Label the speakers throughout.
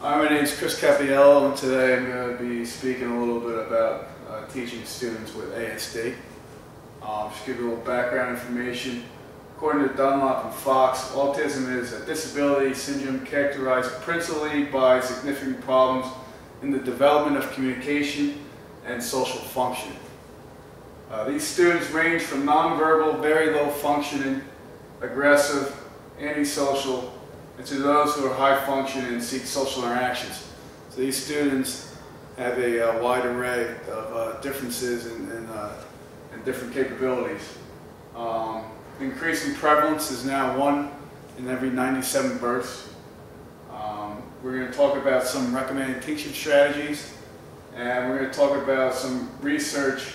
Speaker 1: Hi, my name is Chris Capiello, and today I'm going to be speaking a little bit about teaching students with ASD. Just give you a little background information. According to Dunlop and Fox, autism is a disability syndrome characterized principally by significant problems in the development of communication and social functioning. These students range from nonverbal, very low functioning, aggressive, antisocial, and to those who are high functioning and seek social interactions. So these students have a wide array of differences and different capabilities. Increasing prevalence is now 1 in every 97 births. We're going to talk about some recommended teaching strategies, and we're going to talk about some research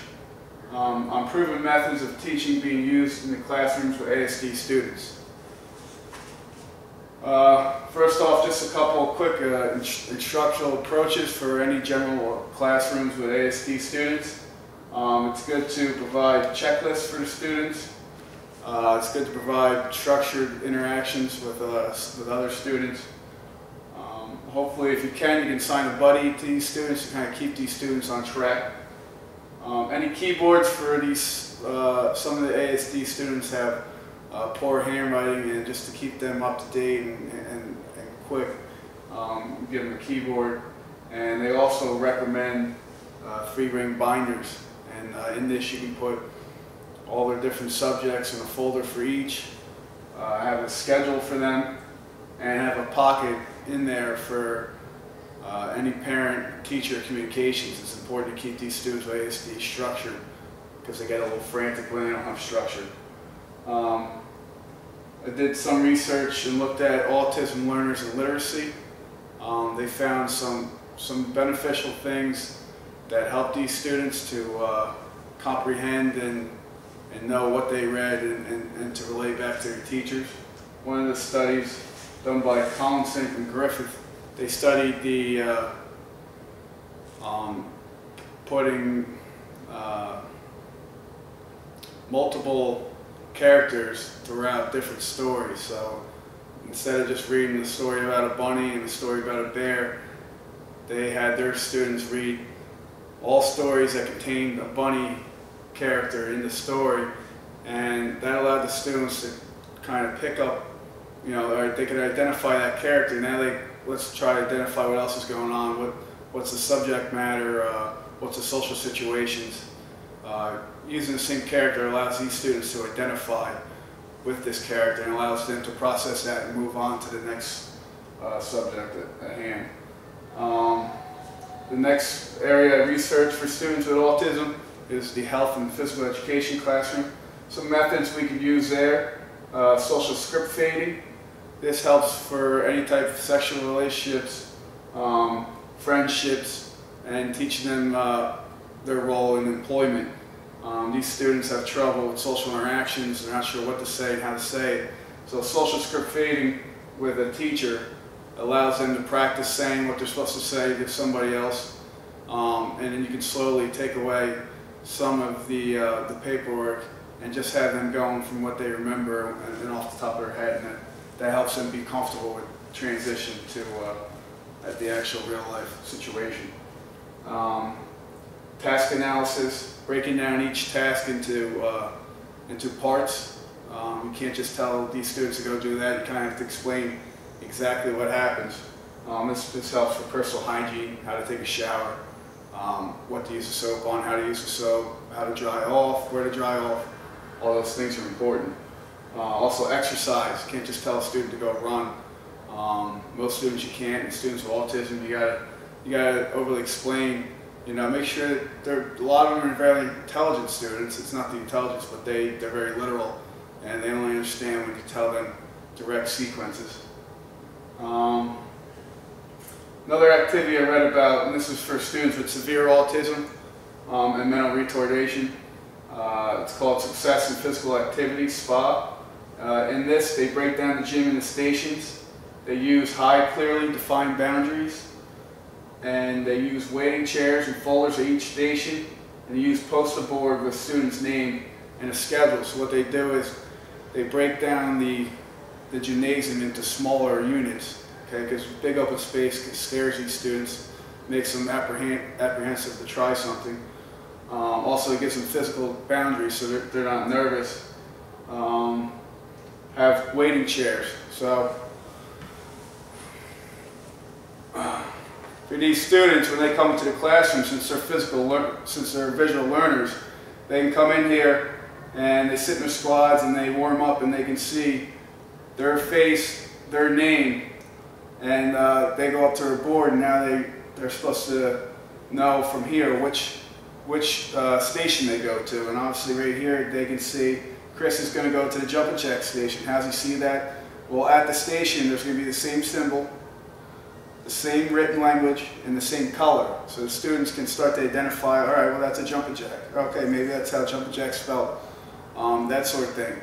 Speaker 1: on proven methods of teaching being used in the classrooms with ASD students. First off, just a couple of quick instructional approaches for any general classrooms with ASD students. It's good to provide checklists for the students. It's good to provide structured interactions with other students. Hopefully, if you can assign a buddy to these students to kind of keep these students on track. Any keyboards for these, some of the ASD students have poor handwriting, and just to keep them up to date and quick, give them a keyboard. And they also recommend 3-ring binders, and in this you can put all their different subjects in a folder for each, have a schedule for them, and have a pocket in there for any parent-teacher communications. It's important to keep these students with ASD structured because they get a little frantic when they don't have structure. I did some research and looked at autism learners and literacy. They found some beneficial things that help these students to comprehend and know what they read and to relate back to their teachers. One of the studies done by Collinson and Griffith, they studied the putting multiple characters throughout different stories. So instead of just reading the story about a bunny and the story about a bear, they had their students read all stories that contained a bunny character in the story, and that allowed the students to kind of pick up, or they could identify that character. Now let's try to identify what else is going on, what's the subject matter, what's the social situations. Using the same character allows these students to identify with this character and allows them to process that and move on to the next subject at hand. The next area of research for students with autism is the health and physical education classroom. Some methods we could use there: social script fading. This helps for any type of sexual relationships, friendships, and teaching them their role in employment. These students have trouble with social interactions. They're not sure what to say and how to say it. So social script fading with a teacher allows them to practice saying what they're supposed to say to somebody else. And then you can slowly take away some of the paperwork and just have them going from what they remember and off the top of their head. And that helps them be comfortable with transition to at the actual real life situation. Task analysis, breaking down each task into parts. You can't just tell these students to go do that. You kind of have to explain exactly what happens. This helps for personal hygiene, how to take a shower, what to use the soap on, how to use the soap, how to dry off, where to dry off. All those things are important. Also exercise. You can't just tell a student to go run. Most students you can't, and students with autism, you gotta overly explain. Make sure that a lot of them are very intelligent students. It's not the intelligence, but they're very literal, and they only understand when you tell them direct sequences. Another activity I read about, and this is for students with severe autism and mental retardation. It's called Success in Physical Activity, SPA. In this, they break down the gym into stations. They use high, clearly defined boundaries. And they use waiting chairs and folders at each station, and they use poster board with students' name and a schedule. So what they do is they break down the gymnasium into smaller units okay? Because big open space scares these students, makes them apprehensive to try something. Also, it gives them physical boundaries so they're not nervous. Have waiting chairs. So for these students, when they come into the classroom, since they're visual learners, they can come in here and they sit in their squads and they warm up and they can see their face, their name, and they go up to their board and now they're supposed to know from here which station they go to. And obviously right here they can see Chris is going to go to the jump and jack station. How does he see that? Well, at the station there's going to be the same symbol, the same written language, and the same color. So the students can start to identify, all right, well that's a jump and jack. Okay, maybe that's how jump and jack's spelled. That sort of thing.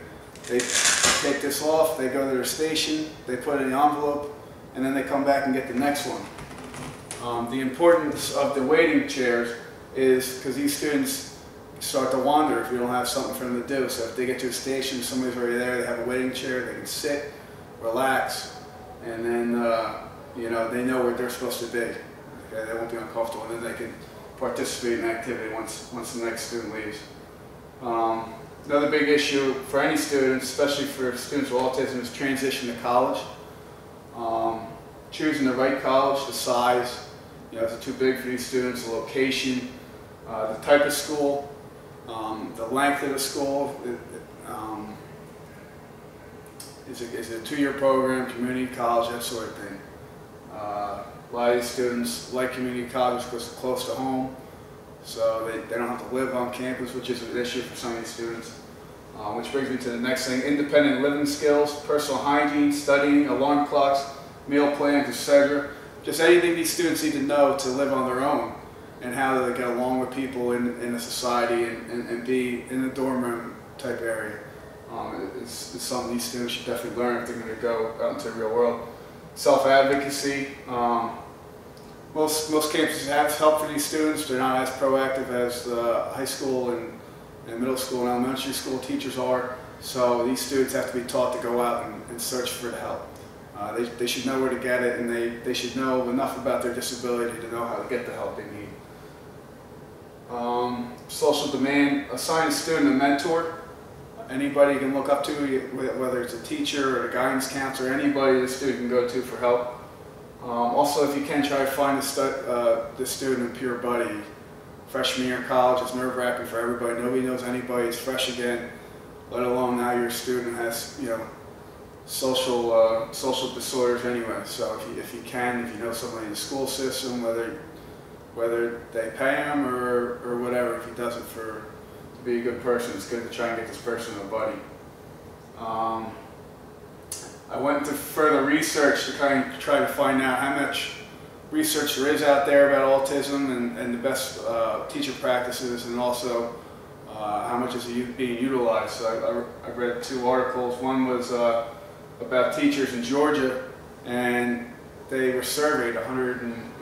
Speaker 1: They take this off, they go to their station, they put it in the envelope, and then they come back and get the next one. The importance of the waiting chairs is because these students start to wander if you don't have something for them to do. So if they get to a station, somebody's already there, they have a waiting chair, they can sit, relax, and then you know, they know where they're supposed to be. Okay? They won't be uncomfortable, and then they can participate in activity once the next student leaves. Another big issue for any students, especially for students with autism, is transition to college. Choosing the right college, the size, you know, is it too big for these students, the location, the type of school, the length of the school, is it a two-year program, community college, that sort of thing. A lot of these students like community college because it's close to home, so they don't have to live on campus, which is an issue for some of these students. Which brings me to the next thing: independent living skills, personal hygiene, studying, alarm clocks, meal plans, etc. Just anything these students need to know to live on their own and how to get along with people in a society and be in a dorm room type area. It's something these students should definitely learn if they're going to go out into the real world. Self-advocacy. Most campuses have help for these students. They're not as proactive as high school and middle school and elementary school teachers are. So these students have to be taught to go out and search for the help. They should know where to get it, and they should know enough about their disability to know how to get the help they need. Social demand. Assign a student a mentor. Anybody you can look up to, whether it's a teacher or a guidance counselor, anybody the student can go to for help. Also, if you can, try to find the student a peer buddy. Freshman year in college is nerve-wracking for everybody. Nobody knows anybody. It's fresh again, let alone now you're a student who has, you know, social disorders anyway. So if you know somebody in the school system, whether they pay him or whatever, if he does it to be a good person, it's good to try and get this person a buddy. I went into further research to kind of try to find out how much research there is out there about autism and the best teacher practices, and also how much is being utilized. So I read 2 articles. One was about teachers in Georgia, and they were surveyed.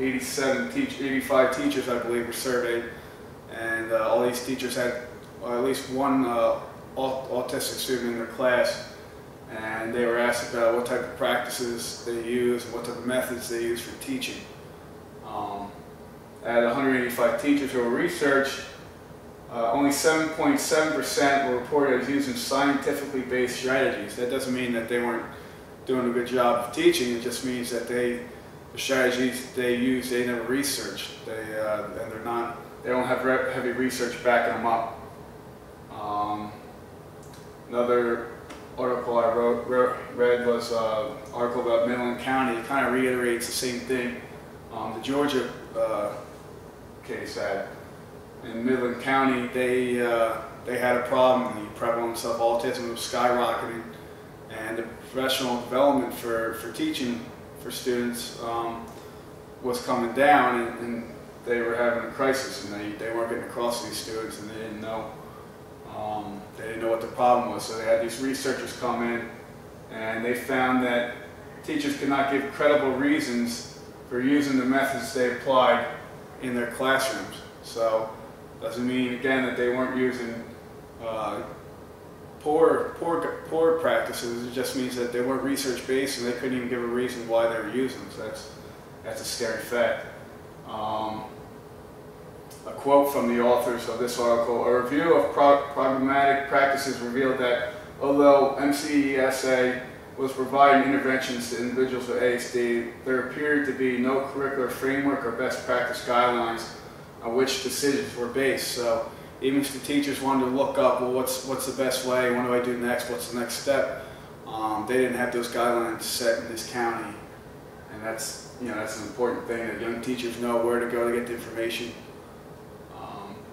Speaker 1: 85 teachers, I believe, were surveyed, and all these teachers had at least one autistic student in their class, and they were asked about what type of practices they use and what type of methods they use for teaching. At 185 teachers who were researched, only 7.7% were reported as using scientifically based strategies. That doesn't mean that they weren't doing a good job of teaching. It just means that the strategies they use, they never researched. And they don't have heavy research backing them up. Another article I read was an article about Midland County. It kind of reiterates the same thing. The Georgia case had. In Midland County, they had a problem. The prevalence of autism was skyrocketing, and the professional development for teaching for students was coming down, and they were having a crisis, and they weren't getting across to these students, and they didn't know what the problem was. So they had these researchers come in, and they found that teachers could not give credible reasons for using the methods they applied in their classrooms. So doesn't mean, again, that they weren't using poor practices. It just means that they weren't research-based and they couldn't even give a reason why they were using them. So that's a scary fact. A quote from the authors of this article: "A review of problematic practices revealed that although MCESA was providing interventions to individuals with ASD, there appeared to be no curricular framework or best practice guidelines on which decisions were based." So even if the teachers wanted to look up, well, what's the best way? What do I do next? What's the next step? They didn't have those guidelines set in this county, and that's an important thing, that young teachers know where to go to get the information.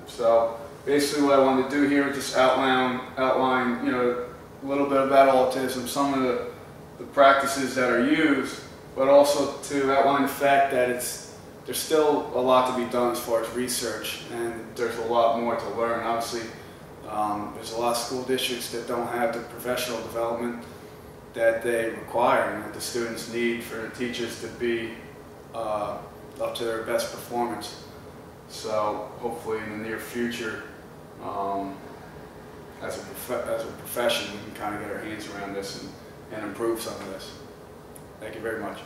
Speaker 1: So basically, what I wanted to do here is just outline a little bit about autism, some of the practices that are used, but also to outline the fact that there's still a lot to be done as far as research, and there's a lot more to learn. Obviously, there's a lot of school districts that don't have the professional development that they require and that the students need for the teachers to be up to their best performance. So hopefully in the near future, as a profession, we can kind of get our hands around this and improve some of this. Thank you very much.